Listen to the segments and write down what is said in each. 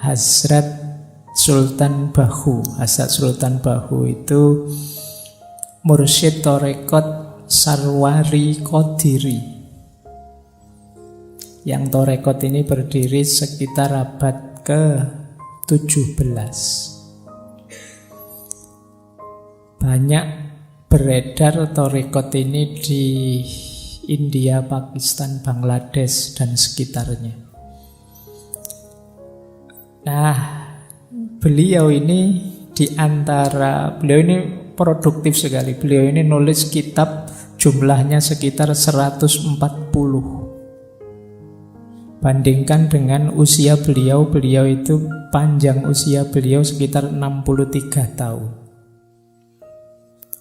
Hazrat Sultan Bahu. Hazrat Sultan Bahu itu mursyid Torekot Sarwari Qadiri. Yang Torekot ini berdiri sekitar abad ke-17. Banyak beredar Torekot ini di India, Pakistan, Bangladesh, dan sekitarnya. Nah, beliau ini produktif sekali. Beliau ini nulis kitab jumlahnya sekitar 140. Bandingkan dengan usia beliau itu panjang usia beliau sekitar 63 tahun.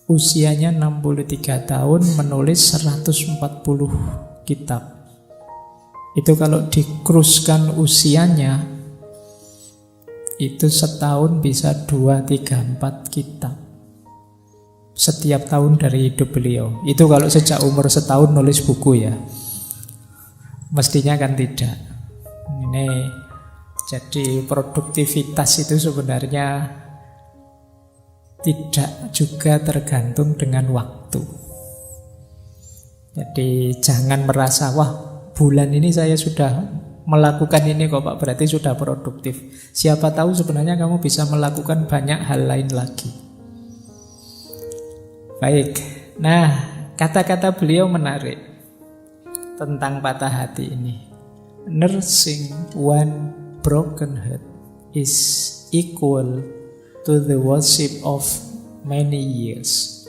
Usianya 63 tahun menulis 140 kitab. Itu kalau dikruskan usianya, itu setahun bisa 2, 3, 4 kitab setiap tahun dari hidup beliau. Itu kalau sejak umur setahun nulis buku ya. Mestinya kan tidak. Ini jadi produktivitas itu sebenarnya tidak juga tergantung dengan waktu. Jadi jangan merasa, wah bulan ini saya sudah melakukan ini kok Pak, berarti sudah produktif. Siapa tahu sebenarnya kamu bisa melakukan banyak hal lain lagi. Baik, nah kata-kata beliau menarik tentang patah hati ini. Nursing one broken heart is equal to the worship of many years.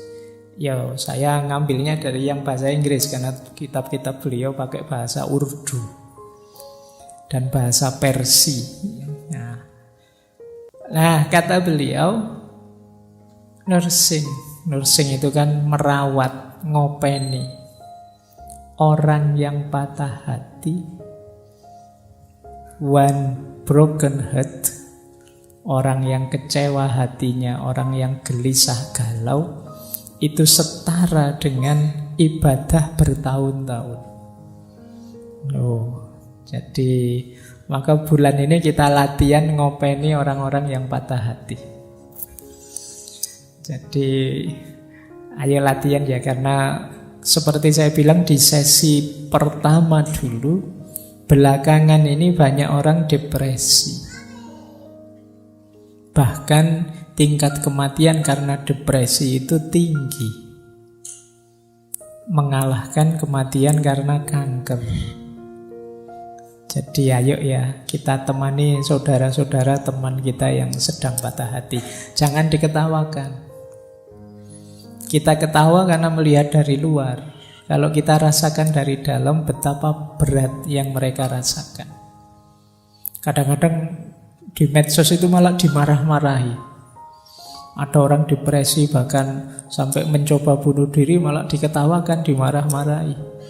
Yo, saya ngambilnya dari yang bahasa Inggris karena kitab-kitab beliau pakai bahasa Urdu dan bahasa Persia. Nah, kata beliau, nursing itu kan merawat, ngopeni orang yang patah hati. One broken heart, orang yang kecewa hatinya, orang yang gelisah galau, itu setara dengan ibadah bertahun-tahun. Jadi maka bulan ini kita latihan ngopeni orang-orang yang patah hati. Jadi ayo latihan ya, karena seperti saya bilang di sesi pertama dulu, belakangan ini banyak orang depresi. Bahkan tingkat kematian karena depresi itu tinggi, mengalahkan kematian karena kanker. Jadi ayo ya, kita temani saudara-saudara teman kita yang sedang patah hati. Jangan diketawakan. Kita ketawa karena melihat dari luar. Kalau kita rasakan dari dalam, betapa berat yang mereka rasakan. Kadang-kadang di medsos itu malah dimarah-marahi. Ada orang depresi bahkan sampai mencoba bunuh diri, malah diketawakan, dimarah-marahi.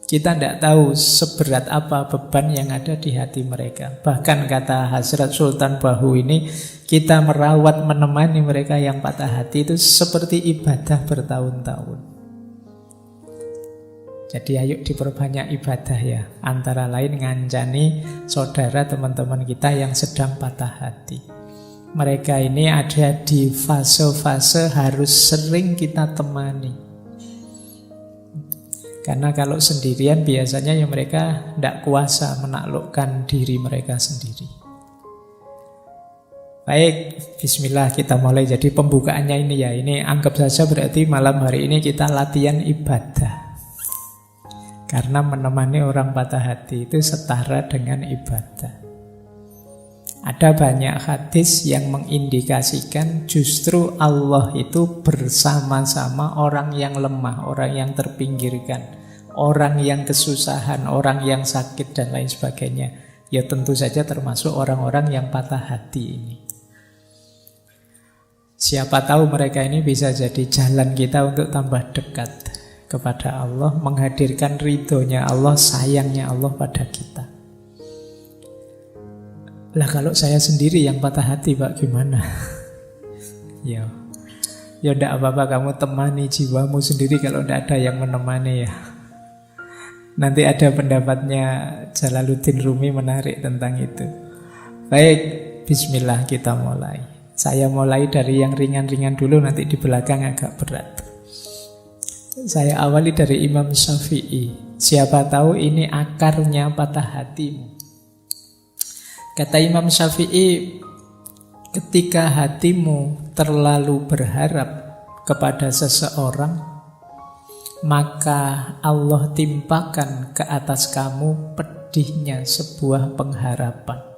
Kita tidak tahu seberat apa beban yang ada di hati mereka. Bahkan kata Hazrat Sultan Bahu ini, kita merawat, menemani mereka yang patah hati itu seperti ibadah bertahun-tahun. Jadi ayo diperbanyak ibadah ya. Antara lain ngancani saudara teman-teman kita yang sedang patah hati. Mereka ini ada di fase-fase harus sering kita temani. Karena kalau sendirian biasanya ya mereka tidak kuasa menaklukkan diri mereka sendiri. Baik, bismillah kita mulai. Jadi pembukaannya ini ya, ini anggap saja berarti malam hari ini kita latihan ibadah. Karena menemani orang patah hati itu setara dengan ibadah. Ada banyak hadis yang mengindikasikan justru Allah itu bersama-sama orang yang lemah, orang yang terpinggirkan, orang yang kesusahan, orang yang sakit dan lain sebagainya. Ya tentu saja termasuk orang-orang yang patah hati ini. Siapa tahu mereka ini bisa jadi jalan kita untuk tambah dekat kepada Allah, menghadirkan ridhonya Allah, sayangnya Allah pada kita. Lah kalau saya sendiri yang patah hati Pak, gimana? Ya tidak apa-apa, kamu temani jiwamu sendiri kalau tidak ada yang menemani ya. Nanti ada pendapatnya Jalaluddin Rumi menarik tentang itu. Baik, bismillah kita mulai. Saya mulai dari yang ringan-ringan dulu, nanti di belakang agak berat. Saya awali dari Imam Syafi'i. Siapa tahu ini akarnya patah hatimu. Kata Imam Syafi'i, ketika hatimu terlalu berharap kepada seseorang, maka Allah timpakan ke atas kamu pedihnya sebuah pengharapan.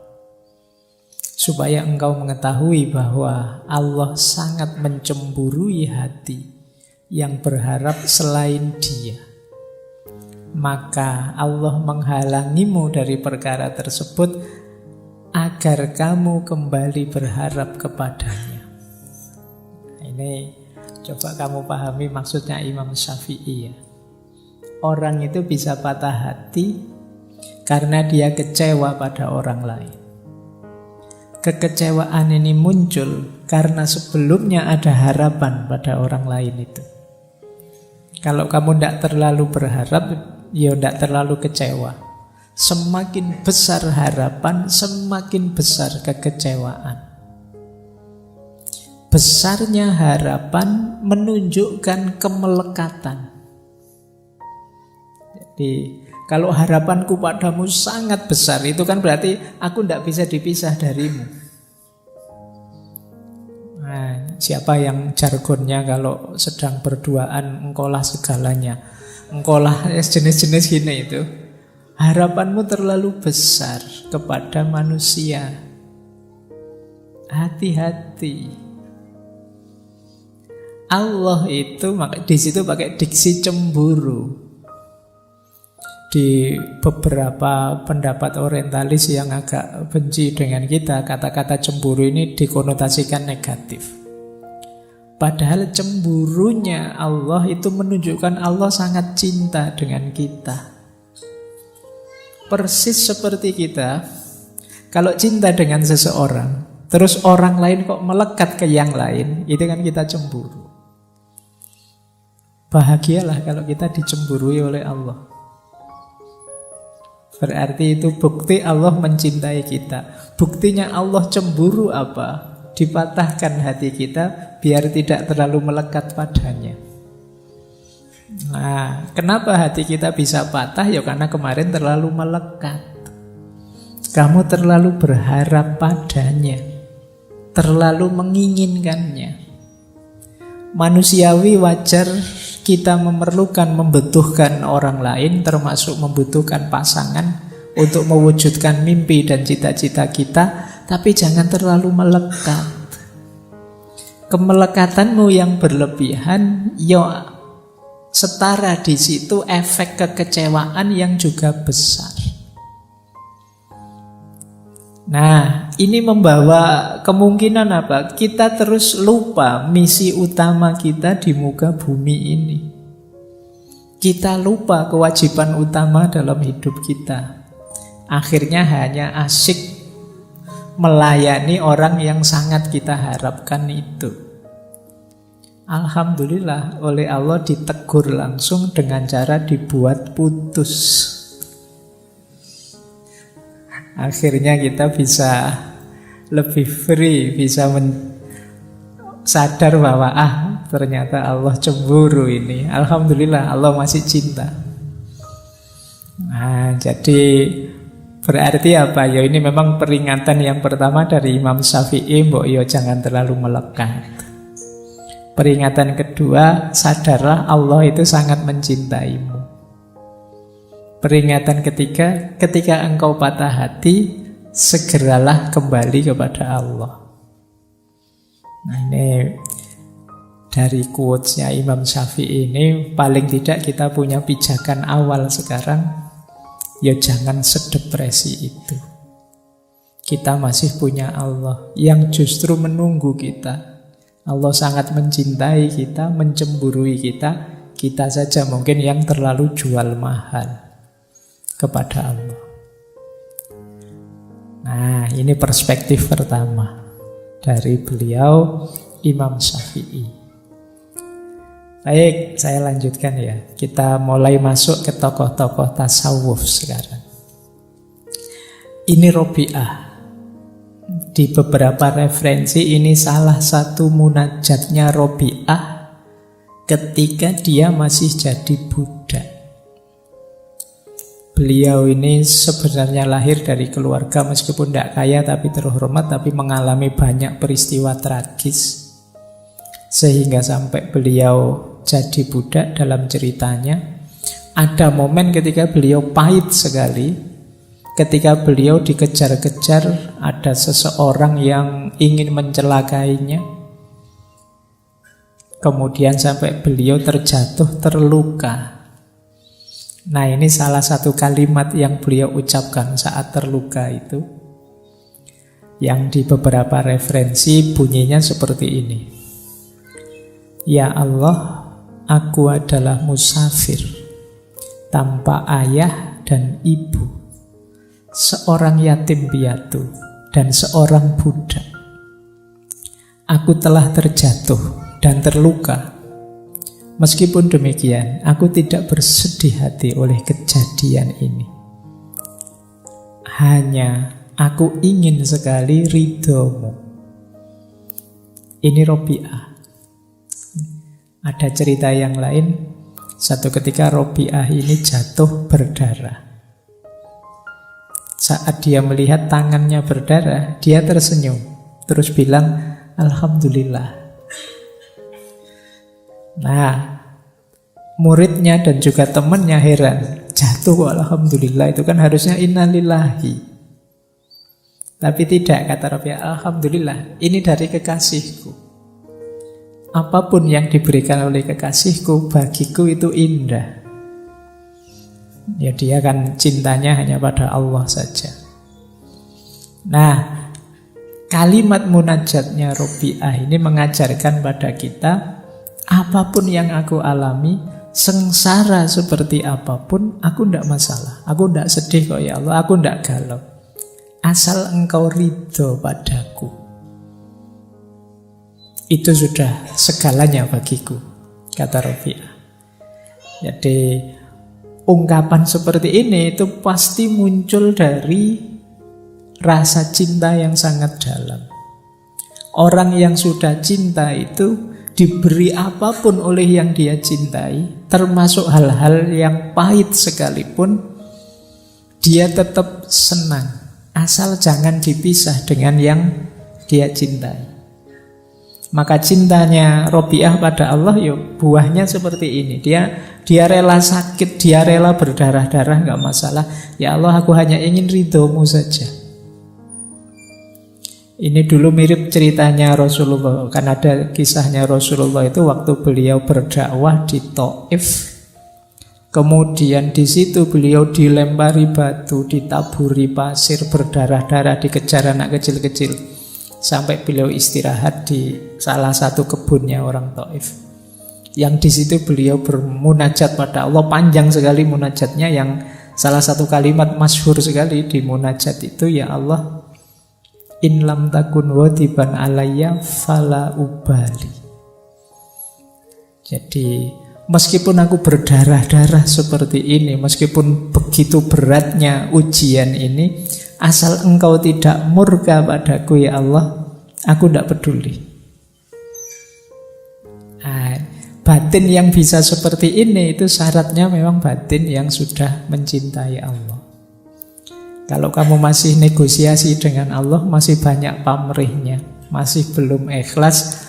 Supaya engkau mengetahui bahwa Allah sangat mencemburui hati yang berharap selain Dia. Maka Allah menghalangimu dari perkara tersebut agar kamu kembali berharap kepadanya. Ini coba kamu pahami maksudnya Imam Syafi'i ya. Orang itu bisa patah hati karena dia kecewa pada orang lain. Kekecewaan ini muncul karena sebelumnya ada harapan pada orang lain itu. Kalau kamu tidak terlalu berharap, ya tidak terlalu kecewa. Semakin besar harapan, semakin besar kekecewaan. Besarnya harapan menunjukkan kemelekatan. Jadi kalau harapanku padamu sangat besar, itu kan berarti aku tidak bisa dipisah darimu. Nah, siapa yang jargonnya kalau sedang berduaan, engkaulah segalanya, engkaulah jenis-jenis gini itu. Harapanmu terlalu besar kepada manusia. Hati-hati. Allah itu di situ pakai diksi cemburu. Di beberapa pendapat orientalis yang agak benci dengan kita, kata-kata cemburu ini dikonotasikan negatif. Padahal cemburunya Allah itu menunjukkan Allah sangat cinta dengan kita. Persis seperti kita, kalau cinta dengan seseorang, terus orang lain kok melekat ke yang lain, itu kan kita cemburu. Bahagialah kalau kita dicemburui oleh Allah. Berarti itu bukti Allah mencintai kita. Buktinya Allah cemburu apa? Dipatahkan hati kita biar tidak terlalu melekat padanya. Nah, kenapa hati kita bisa patah? Ya karena kemarin terlalu melekat. Kamu terlalu berharap padanya, terlalu menginginkannya. Manusiawi wajar kita membutuhkan orang lain, termasuk membutuhkan pasangan untuk mewujudkan mimpi dan cita-cita kita, tapi jangan terlalu melekat. Kemelekatanmu yang berlebihan, ya setara di situ efek kekecewaan yang juga besar. Nah, ini membawa kemungkinan apa? Kita terus lupa misi utama kita di muka bumi ini. Kita lupa kewajiban utama dalam hidup kita. Akhirnya hanya asyik melayani orang yang sangat kita harapkan itu. Alhamdulillah, oleh Allah ditegur langsung dengan cara dibuat putus. Akhirnya kita bisa lebih free, bisa sadar bahwa ternyata Allah cemburu ini. Alhamdulillah Allah masih cinta. Nah, jadi berarti apa? Ya ini memang peringatan yang pertama dari Imam Syafi'i, mbok yo jangan terlalu melekat. Peringatan kedua, sadarlah Allah itu sangat mencintaimu. Peringatan ketiga, ketika engkau patah hati, segeralah kembali kepada Allah. Nah, ini dari quotes-nya Imam Syafi'i ini, paling tidak kita punya pijakan awal sekarang, ya jangan sedepresi itu. Kita masih punya Allah yang justru menunggu kita. Allah sangat mencintai kita, mencemburui kita. Kita saja mungkin yang terlalu jual mahal kepada Allah. Nah, ini perspektif pertama dari beliau Imam Syafi'i. Baik, saya lanjutkan ya. Kita mulai masuk ke tokoh-tokoh tasawuf sekarang. Ini Robi'ah. Di beberapa referensi ini salah satu munajatnya Robi'ah ketika dia masih jadi budak. Beliau ini sebenarnya lahir dari keluarga meskipun tidak kaya tapi terhormat, tapi mengalami banyak peristiwa tragis sehingga sampai beliau jadi budak. Dalam ceritanya ada momen ketika beliau pahit sekali. Ketika beliau dikejar-kejar, ada seseorang yang ingin mencelakainya. Kemudian sampai beliau terjatuh, terluka. Nah, ini salah satu kalimat yang beliau ucapkan saat terluka itu, yang di beberapa referensi bunyinya seperti ini. Ya Allah, aku adalah musafir, tanpa ayah dan ibu, seorang yatim piatu dan seorang budak. Aku telah terjatuh dan terluka. Meskipun demikian, aku tidak bersedih hati oleh kejadian ini. Hanya aku ingin sekali ridhomu. Ini Robi'ah. Ada cerita yang lain. Satu ketika Robi'ah ini jatuh berdarah. Saat dia melihat tangannya berdarah, dia tersenyum. Terus bilang, Alhamdulillah. Nah, muridnya dan juga temannya heran. Jatuh Alhamdulillah, itu kan harusnya innalillahi. Tapi tidak, kata Robi'ah, Alhamdulillah, ini dari kekasihku. Apapun yang diberikan oleh kekasihku, bagiku itu indah. Ya, dia kan cintanya hanya pada Allah saja. Nah, kalimat munajatnya Robi'ah ini mengajarkan pada kita, apapun yang aku alami, sengsara seperti apapun, aku tidak masalah. Aku tidak sedih kok ya Allah, aku tidak galau. Asal engkau ridho padaku, itu sudah segalanya bagiku, kata Robi'ah. Jadi ungkapan seperti ini itu pasti muncul dari rasa cinta yang sangat dalam. Orang yang sudah cinta itu diberi apapun oleh yang dia cintai, termasuk hal-hal yang pahit sekalipun, dia tetap senang, asal jangan dipisah dengan yang dia cintai. Maka cintanya Robi'ah pada Allah, ya buahnya seperti ini. Dia rela sakit, dia rela berdarah-darah, gak masalah. Ya Allah, aku hanya ingin ridhomu saja. Ini dulu mirip ceritanya Rasulullah. Kan ada kisahnya Rasulullah itu waktu beliau berdakwah di Thaif. Kemudian di situ beliau dilempari batu, ditaburi pasir, berdarah-darah, dikejar anak kecil-kecil. Sampai beliau istirahat di salah satu kebunnya orang Thaif. Yang di situ beliau bermunajat pada Allah, panjang sekali munajatnya, yang salah satu kalimat masyhur sekali di munajat itu, ya Allah, in lam takun wadiban alayya fala ubali. Jadi meskipun aku berdarah-darah seperti ini, meskipun begitu beratnya ujian ini, asal engkau tidak murka padaku ya Allah, aku tidak peduli. Nah, batin yang bisa seperti ini itu syaratnya memang batin yang sudah mencintai Allah. Kalau kamu masih negosiasi dengan Allah, masih banyak pamrihnya, masih belum ikhlas,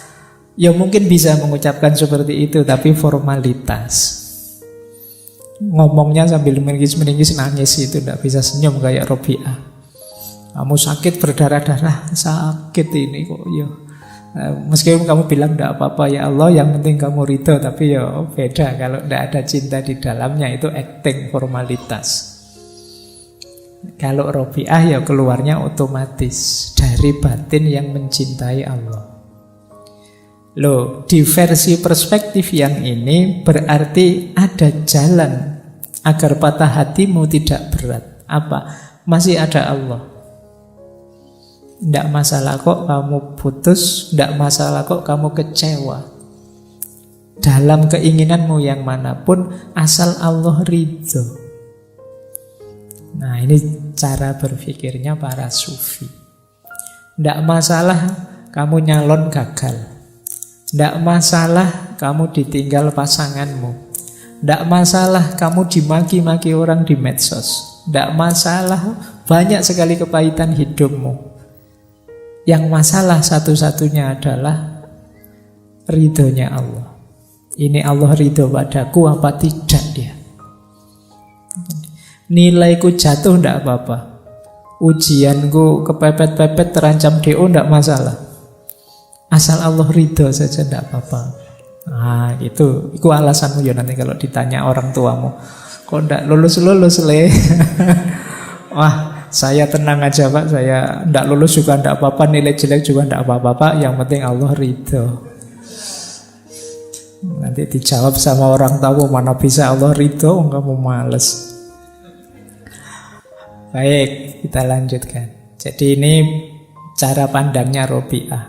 ya mungkin bisa mengucapkan seperti itu, tapi formalitas. Ngomongnya sambil meningis-meningis, nangis, itu tidak bisa senyum kayak Robi'ah. Kamu sakit berdarah-darah, sakit ini kok ya. Meskipun kamu bilang tidak apa-apa ya Allah, yang penting kamu ridho, tapi ya beda kalau tidak ada cinta di dalamnya, itu acting, formalitas. Kalau Robi'ah ya keluarnya otomatis dari batin yang mencintai Allah. Loh, di versi perspektif yang ini berarti ada jalan agar patah hatimu tidak berat. Apa? Masih ada Allah. Tidak masalah kok kamu putus, tidak masalah kok kamu kecewa. Dalam keinginanmu yang manapun, asal Allah ridho. Nah, ini cara berpikirnya para sufi. Tidak masalah kamu nyalon gagal. Tidak masalah kamu ditinggal pasanganmu. Tidak masalah kamu dimaki-maki orang di medsos. Tidak masalah banyak sekali kepahitan hidupmu. Yang masalah satu-satunya adalah ridhonya Allah. Ini Allah ridho padaku apa tidak dia? Nilaiku jatuh tidak apa-apa. Ujianku kepepet-pepet terancam DO tidak masalah. Asal Allah ridho saja tidak apa-apa. Nah itu alasanmu ya nanti kalau ditanya orang tuamu. Kok tidak lulus-lulus le? Wah saya tenang aja Pak. Saya tidak lulus juga tidak apa-apa. Nilai jelek juga tidak apa-apa Pak. Yang penting Allah ridho. Nanti dijawab sama orang tua, mana bisa Allah ridho, kamu males. Baik, kita lanjutkan. Jadi ini cara pandangnya Robi'ah.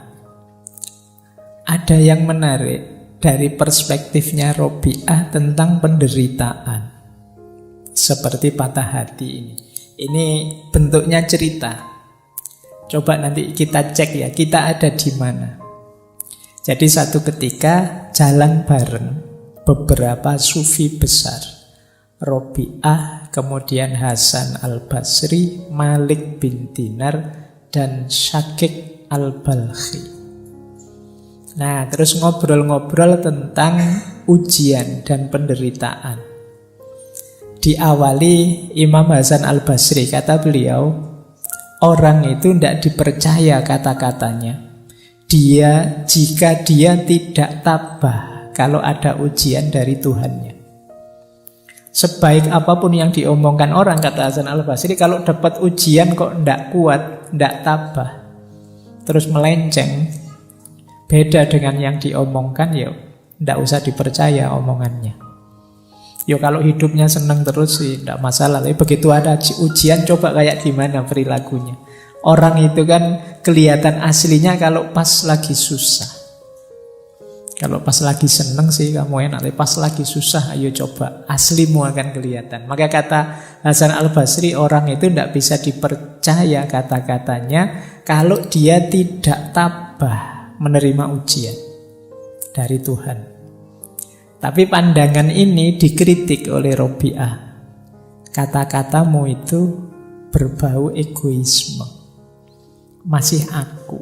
Ada yang menarik dari perspektifnya Robi'ah tentang penderitaan. Seperti patah hati ini. Ini bentuknya cerita. Coba nanti kita cek ya, kita ada di mana. Jadi satu ketika jalan bareng beberapa sufi besar. Robi'ah, kemudian Hasan al-Basri, Malik bin Dinar, dan Syakik al-Balkhi. Nah, terus ngobrol-ngobrol tentang ujian dan penderitaan. Diawali Imam Hasan al-Basri, kata beliau, orang itu tidak dipercaya kata-katanya. Jika dia tidak tabah kalau ada ujian dari Tuhannya. Sebaik apapun yang diomongkan orang, kata Hasan al-Basri, kalau dapat ujian kok tidak kuat, tidak tabah, terus melenceng, beda dengan yang diomongkan, ya tidak usah dipercaya omongannya. Ya kalau hidupnya senang terus sih tidak masalah, tapi begitu ada ujian coba kayak gimana perilakunya. Orang itu kan kelihatan aslinya kalau pas lagi susah. Kalau pas lagi seneng sih kamu enak, tapi pas lagi susah ayo coba, aslimu akan kelihatan. Maka kata Hasan al-Basri, orang itu tidak bisa dipercaya kata-katanya kalau dia tidak tabah menerima ujian dari Tuhan. Tapi pandangan ini dikritik oleh Robi'ah. Kata-katamu itu berbau egoisme. Masih aku.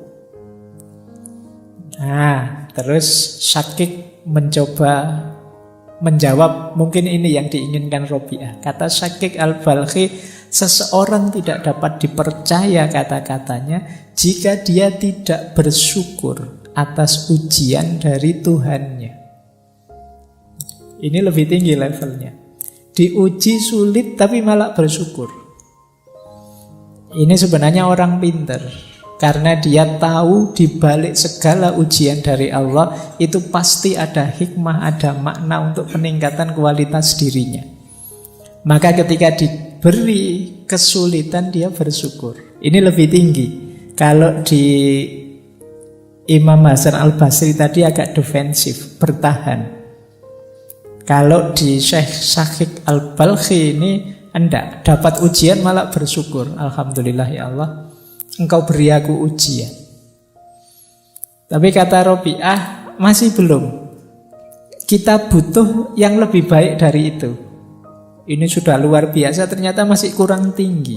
Nah, terus Syakik mencoba menjawab, mungkin ini yang diinginkan Robi'ah. Kata Syakik al-Balkhi, seseorang tidak dapat dipercaya kata-katanya jika dia tidak bersyukur atas ujian dari Tuhannya. Ini lebih tinggi levelnya. Diuji sulit tapi malah bersyukur. Ini sebenarnya orang pintar. Karena dia tahu di balik segala ujian dari Allah itu pasti ada hikmah, ada makna untuk peningkatan kualitas dirinya. Maka ketika diberi kesulitan dia bersyukur. Ini lebih tinggi. Kalau di Imam Hasan al-Basri tadi agak defensif, bertahan. Kalau di Syakik al-Balkhi ini enggak, dapat ujian malah bersyukur. Alhamdulillah ya Allah, Engkau beri aku ujian. Tapi kata Robi'ah, masih belum. Kita butuh yang lebih baik dari itu. Ini sudah luar biasa, ternyata masih kurang tinggi.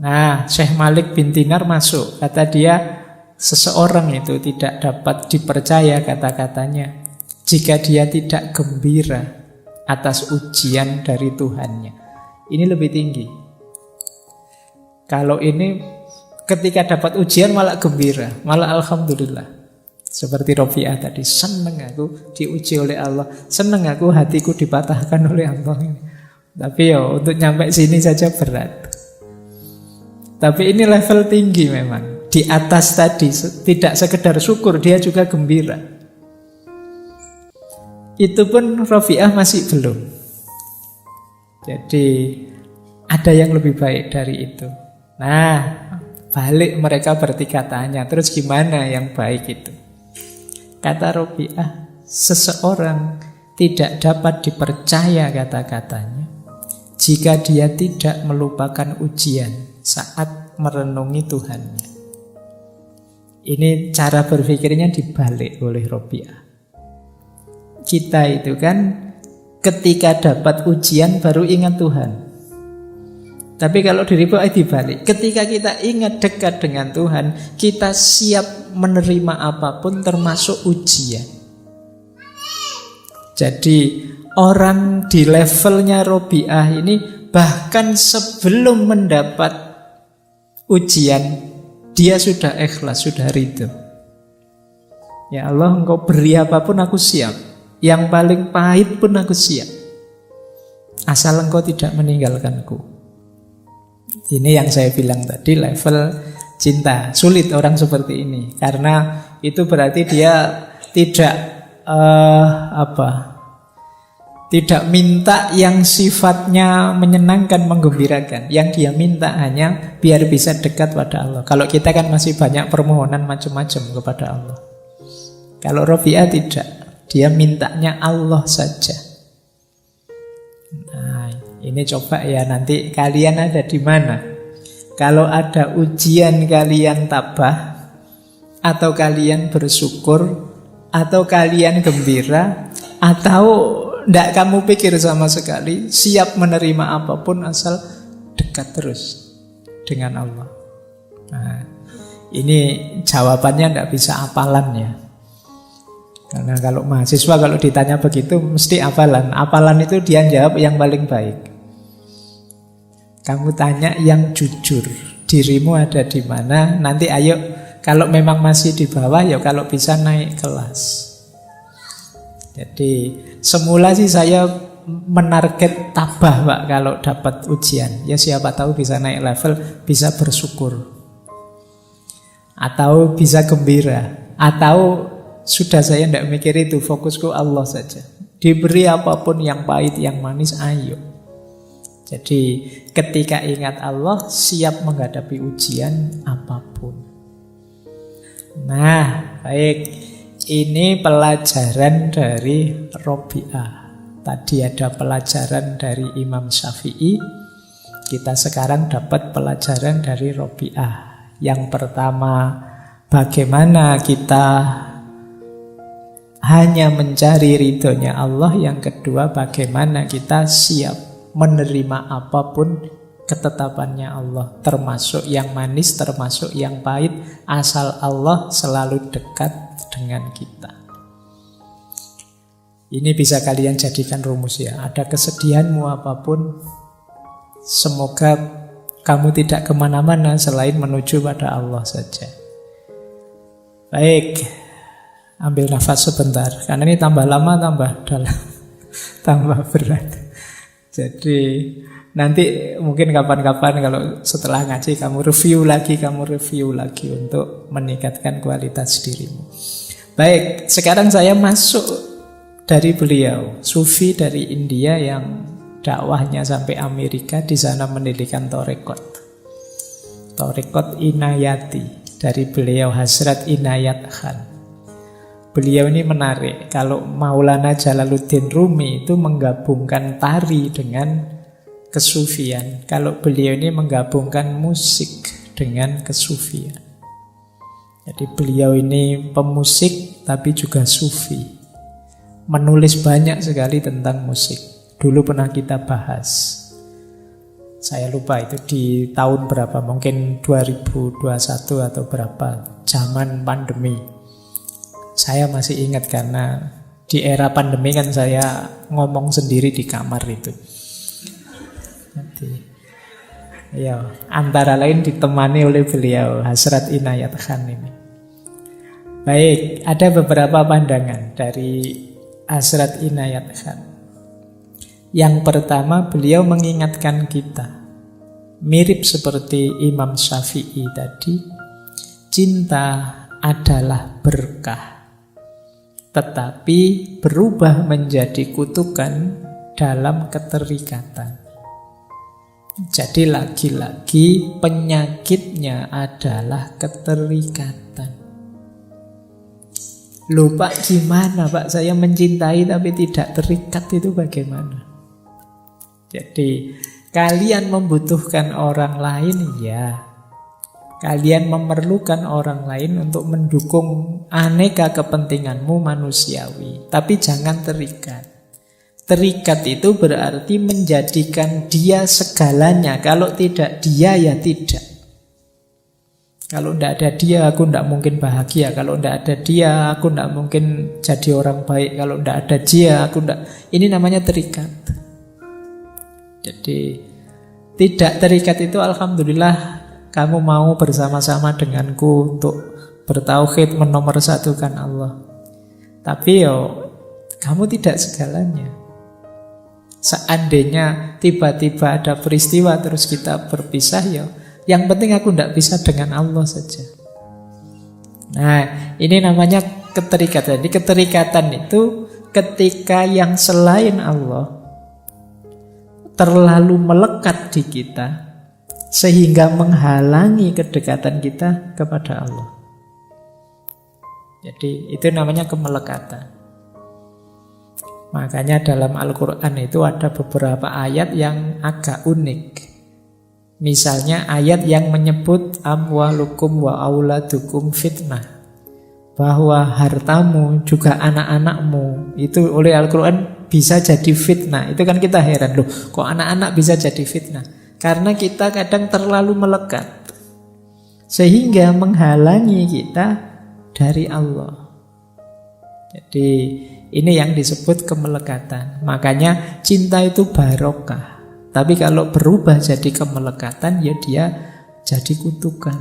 Nah, Syekh Malik bin Dinar masuk. Kata dia, seseorang itu tidak dapat dipercaya kata-katanya jika dia tidak gembira atas ujian dari Tuhannya. Ini lebih tinggi. Kalau ini ketika dapat ujian malah gembira, malah alhamdulillah. Seperti Robi'ah tadi, seneng aku diuji oleh Allah, seneng aku hatiku dipatahkan oleh Allah. Tapi ya untuk nyampe sini saja berat. Tapi ini level tinggi memang. Di atas tadi tidak sekedar syukur, dia juga gembira. Itu pun Robi'ah masih belum. Jadi ada yang lebih baik dari itu. Nah, balik mereka bertiga tanya, terus gimana yang baik itu? Kata Robi'ah, seseorang tidak dapat dipercaya kata-katanya jika dia tidak melupakan ujian saat merenungi Tuhannya. Ini cara berpikirnya dibalik oleh Robi'ah. Kita itu kan ketika dapat ujian baru ingat Tuhan. Tapi kalau di Robi'ah dibalik. Ketika kita ingat dekat dengan Tuhan, kita siap menerima apapun termasuk ujian. Jadi orang di levelnya Robi'ah ini bahkan sebelum mendapat ujian, dia sudah ikhlas, sudah ridho. Ya Allah, Engkau beri apapun aku siap. Yang paling pahit pun aku siap, asal Engkau tidak meninggalkanku. Ini yang saya bilang tadi, level cinta. Sulit orang seperti ini, karena itu berarti dia tidak tidak minta yang sifatnya menyenangkan, menggembirakan. Yang dia minta hanya biar bisa dekat pada Allah. Kalau kita kan masih banyak permohonan macam-macam kepada Allah. Kalau Robi'ah tidak, dia mintanya Allah saja. Nah, ini coba ya nanti kalian ada di mana. Kalau ada ujian kalian tabah, atau kalian bersyukur, atau kalian gembira, atau tidak kamu pikir sama sekali, siap menerima apapun asal dekat terus dengan Allah. Nah, ini jawabannya tidak bisa hafalan ya. Karena kalau mahasiswa kalau ditanya begitu mesti hafalan. Hafalan itu dia jawab yang paling baik. Kamu tanya yang jujur, dirimu ada di mana. Nanti ayo, kalau memang masih di bawah ya kalau bisa naik kelas. Jadi semula sih saya menarget tabah Pak kalau dapat ujian. Ya siapa tahu bisa naik level, bisa bersyukur, atau bisa gembira, atau sudah saya tidak mikir itu, fokusku Allah saja. Diberi apapun yang pahit, yang manis, ayo. Jadi ketika ingat Allah, siap menghadapi ujian apapun. Nah, baik. Ini pelajaran dari Robi'ah. Tadi ada pelajaran dari Imam Syafi'i. Kita sekarang dapat pelajaran dari Robi'ah. Yang pertama, bagaimana kita hanya mencari ridhonya Allah. Yang kedua, bagaimana kita siap menerima apapun ketetapannya Allah, termasuk yang manis, termasuk yang pahit, asal Allah selalu dekat dengan kita. Ini bisa kalian jadikan rumus ya. Ada kesedihanmu apapun, semoga kamu tidak kemana-mana selain menuju pada Allah saja. Baik, ambil nafas sebentar, karena ini tambah lama tambah dalam, tambah berat. Jadi nanti mungkin kapan-kapan kalau setelah ngaji kamu review lagi untuk meningkatkan kualitas dirimu. Baik, sekarang saya masuk dari beliau, sufi dari India yang dakwahnya sampai Amerika, di sana mendirikan Torekot Inayati dari beliau Hazrat Inayat Khan. Beliau ini menarik, kalau Maulana Jalaluddin Rumi itu menggabungkan tari dengan kesufian. Kalau beliau ini menggabungkan musik dengan kesufian. Jadi beliau ini pemusik tapi juga sufi. Menulis banyak sekali tentang musik. Dulu pernah kita bahas. Saya lupa itu di tahun berapa, mungkin 2021 atau berapa, zaman pandemi. Saya masih ingat karena di era pandemi kan saya ngomong sendiri di kamar itu. Ya, antara lain ditemani oleh beliau Hazrat Inayat Khan ini. Baik, ada beberapa pandangan dari Hazrat Inayat Khan. Yang pertama, beliau mengingatkan kita, mirip seperti Imam Syafi'i tadi, cinta adalah berkah, tetapi berubah menjadi kutukan dalam keterikatan. Jadi lagi-lagi penyakitnya adalah keterikatan. Lupa gimana Pak, saya mencintai tapi tidak terikat, itu bagaimana? Jadi kalian membutuhkan orang lain ya, Kalian memerlukan orang lain untuk mendukung aneka kepentinganmu manusiawi. Tapi jangan terikat. Terikat itu berarti menjadikan dia segalanya. Kalau tidak dia, ya tidak. Kalau tidak ada dia, aku tidak mungkin bahagia. Kalau tidak ada dia, aku tidak mungkin jadi orang baik. Kalau tidak ada dia, aku tidak. Ini namanya terikat. Jadi tidak terikat itu alhamdulillah kamu mau bersama-sama denganku untuk bertauhid, menomorsatukan Allah. Tapi kamu tidak segalanya. Seandainya tiba-tiba ada peristiwa terus kita berpisah, yang penting aku tidak bisa dengan Allah saja. Nah, ini namanya keterikatan. Jadi keterikatan itu ketika yang selain Allah terlalu melekat di kita sehingga menghalangi kedekatan kita kepada Allah. Jadi itu namanya kemelekatan. Makanya dalam Al-Quran itu ada beberapa ayat yang agak unik. Misalnya ayat yang menyebut amwalukum wa auladukum fitnah, bahwa hartamu juga anak-anakmu itu oleh Al-Quran bisa jadi fitnah. Itu kan kita heran, loh kok anak-anak bisa jadi fitnah? Karena kita kadang terlalu melekat sehingga menghalangi kita dari Allah. Jadi ini yang disebut kemelekatan. Makanya cinta itu barokah. Tapi kalau berubah jadi kemelekatan, ya dia jadi kutukan.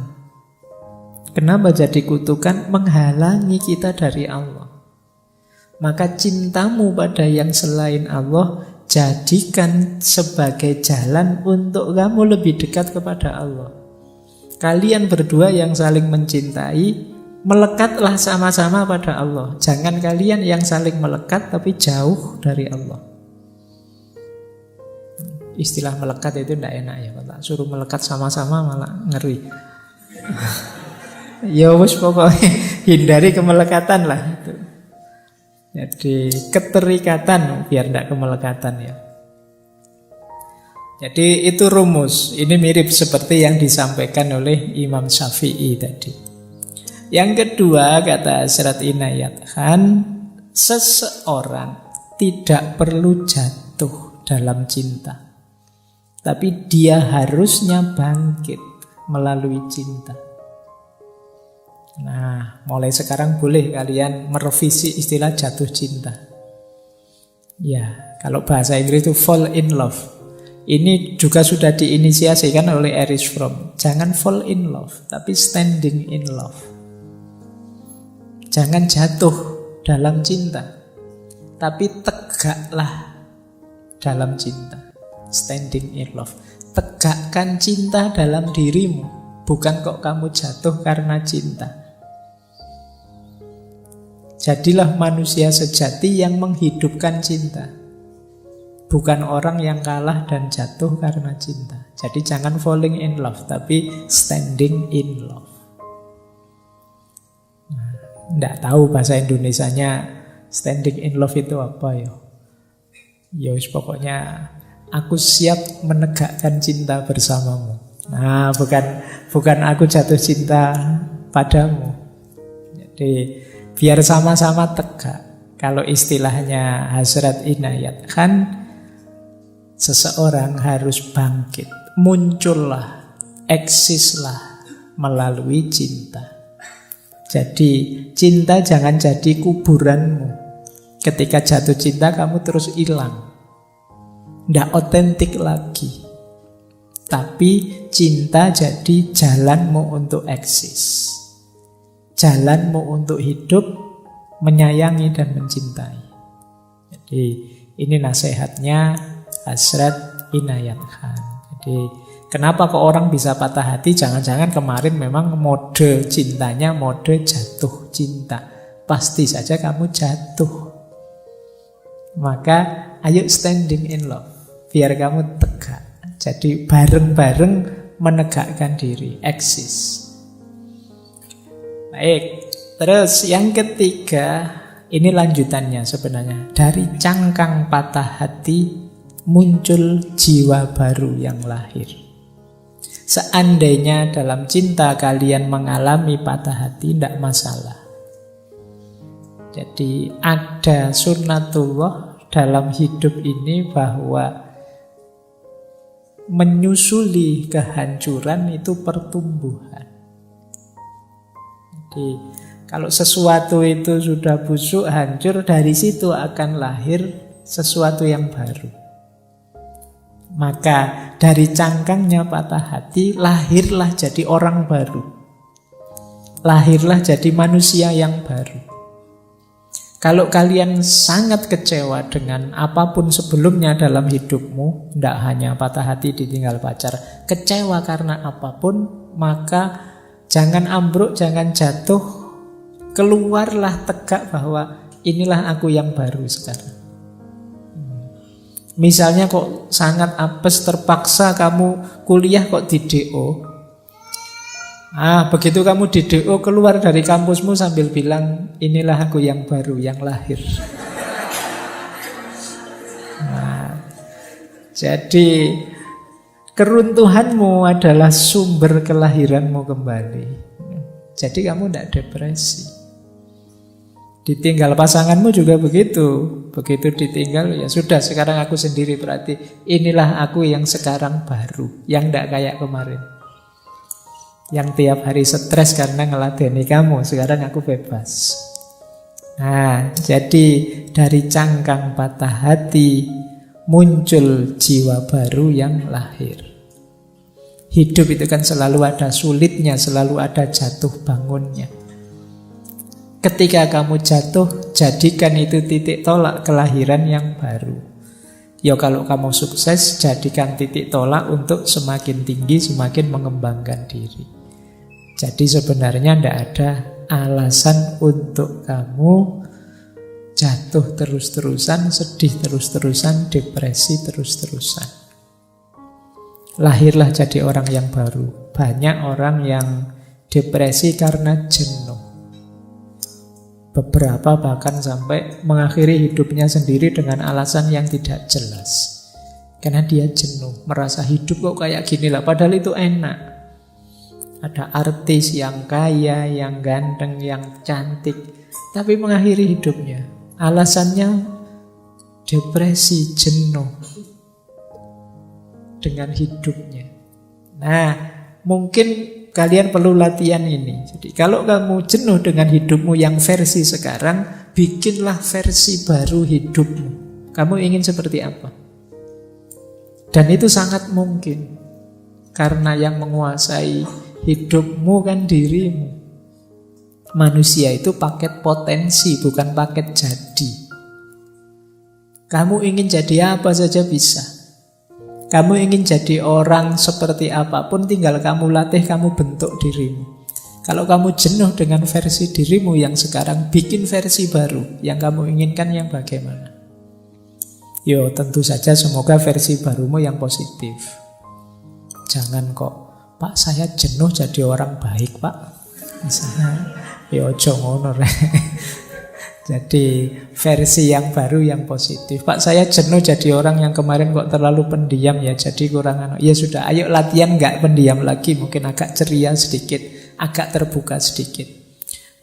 Kenapa jadi kutukan? Menghalangi kita dari Allah. Maka cintamu pada yang selain Allah jadikan sebagai jalan untuk kamu lebih dekat kepada Allah. Kalian berdua yang saling mencintai, melekatlah sama-sama pada Allah. Jangan kalian yang saling melekat tapi jauh dari Allah. Istilah melekat itu tidak enak ya, Pak. Suruh melekat sama-sama malah ngeri. Ya wis pokoknya hindari kemelekatan lah. Jadi keterikatan biar tidak kemelekatan ya. Jadi itu rumus. Ini mirip seperti yang disampaikan oleh Imam Syafi'i tadi. Yang kedua kata Asrat Inayat Khan, seseorang tidak perlu jatuh dalam cinta, tapi dia harusnya bangkit melalui cinta. Nah, mulai sekarang boleh kalian merevisi istilah jatuh cinta. Ya, kalau bahasa Inggris itu fall in love. Ini juga sudah diinisiasikan oleh Erich Fromm. Jangan fall in love, tapi standing in love. Jangan jatuh dalam cinta, tapi tegaklah dalam cinta. Standing in love. Tegakkan cinta dalam dirimu. Bukan kok kamu jatuh karena cinta. Jadilah manusia sejati yang menghidupkan cinta. Bukan orang yang kalah dan jatuh karena cinta. Jadi jangan falling in love, tapi standing in love. Nggak tahu bahasa Indonesianya standing in love itu apa ya. Ya pokoknya aku siap menegakkan cinta bersamamu. Nah, bukan aku jatuh cinta padamu. Jadi biar sama-sama tegak. Kalau istilahnya Hasrat Inayat Khan, seseorang harus bangkit, muncullah, eksislah melalui cinta. Jadi cinta jangan jadi kuburanmu. Ketika jatuh cinta kamu terus hilang, tidak otentik lagi. Tapi cinta jadi jalanmu untuk eksis, jalanmu untuk hidup, menyayangi dan mencintai. Jadi ini nasihatnya Hasrat Inayat Khan. Jadi kenapa kok orang bisa patah hati? Jangan-jangan kemarin memang mode cintanya mode jatuh cinta. Pasti saja kamu jatuh. Maka ayo standing in love, biar kamu tegak. Jadi bareng-bareng menegakkan diri, eksis. Baik, terus yang ketiga, ini lanjutannya sebenarnya. Dari cangkang patah hati muncul jiwa baru yang lahir. Seandainya dalam cinta kalian mengalami patah hati, tidak masalah. Jadi ada sunnatullah dalam hidup ini bahwa menyusuli kehancuran itu pertumbuhan. Jadi kalau sesuatu itu sudah busuk, hancur, dari situ akan lahir sesuatu yang baru. Maka dari cangkangnya patah hati, lahirlah jadi orang baru. Lahirlah jadi manusia yang baru. Kalau kalian sangat kecewa dengan apapun sebelumnya dalam hidupmu, tidak hanya patah hati ditinggal pacar, kecewa karena apapun, maka jangan ambruk, jangan jatuh, keluarlah tegak bahwa inilah aku yang baru sekarang. Misalnya kok sangat apes, terpaksa kamu kuliah kok di DO. Begitu kamu di DO, keluar dari kampusmu sambil bilang, inilah aku yang baru, yang lahir. Jadi keruntuhanmu adalah sumber kelahiranmu kembali. Jadi kamu tidak depresi. Ditinggal pasanganmu juga begitu. Begitu ditinggal, ya sudah, sekarang aku sendiri, berarti inilah aku yang sekarang baru, yang tidak kayak kemarin, yang tiap hari stres karena ngeladeni kamu. Sekarang aku bebas. Jadi dari cangkang patah hati muncul jiwa baru yang lahir. Hidup itu kan selalu ada sulitnya, selalu ada jatuh bangunnya. Ketika kamu jatuh, jadikan itu titik tolak kelahiran yang baru. Ya kalau kamu sukses, jadikan titik tolak untuk semakin tinggi, semakin mengembangkan diri. Jadi sebenarnya tidak ada alasan untuk kamu jatuh terus-terusan, sedih terus-terusan, depresi terus-terusan. Lahirlah jadi orang yang baru. Banyak orang yang depresi karena jenuh. Beberapa bahkan sampai mengakhiri hidupnya sendiri dengan alasan yang tidak jelas. Karena dia jenuh, merasa hidup kok kayak gini lah, padahal itu enak. Ada artis yang kaya, yang ganteng, yang cantik, tapi mengakhiri hidupnya. Alasannya depresi, jenuh dengan hidupnya. Mungkin kalian perlu latihan ini. Jadi kalau kamu jenuh dengan hidupmu yang versi sekarang, bikinlah versi baru hidupmu. Kamu ingin seperti apa? Dan itu sangat mungkin. Karena yang menguasai hidupmu kan dirimu. Manusia itu paket potensi, bukan paket jadi. Kamu ingin jadi apa saja bisa. Kamu ingin jadi orang seperti apapun, tinggal kamu latih, kamu bentuk dirimu. Kalau kamu jenuh dengan versi dirimu yang sekarang, bikin versi baru. Yang kamu inginkan yang bagaimana? Yo, tentu saja semoga versi barumu yang positif. Jangan kok, Pak saya jenuh jadi orang baik Pak. Misalnya, yo jongono. Jadi versi yang baru yang positif. Pak saya jenuh jadi orang yang kemarin kok terlalu pendiam ya, jadi kurang ya sudah, ayo latihan nggak pendiam lagi, mungkin agak ceria sedikit, agak terbuka sedikit.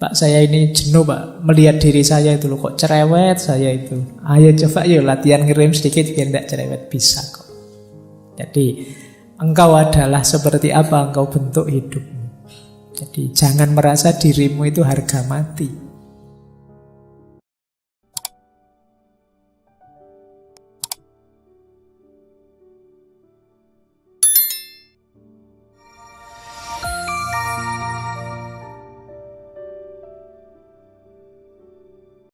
Pak saya ini jenuh Pak, melihat diri saya itu loh, kok cerewet saya itu. Ayo coba yuk latihan ngerem sedikit biar tidak cerewet, bisa kok. Jadi engkau adalah seperti apa engkau bentuk hidupmu. Jadi jangan merasa dirimu itu harga mati.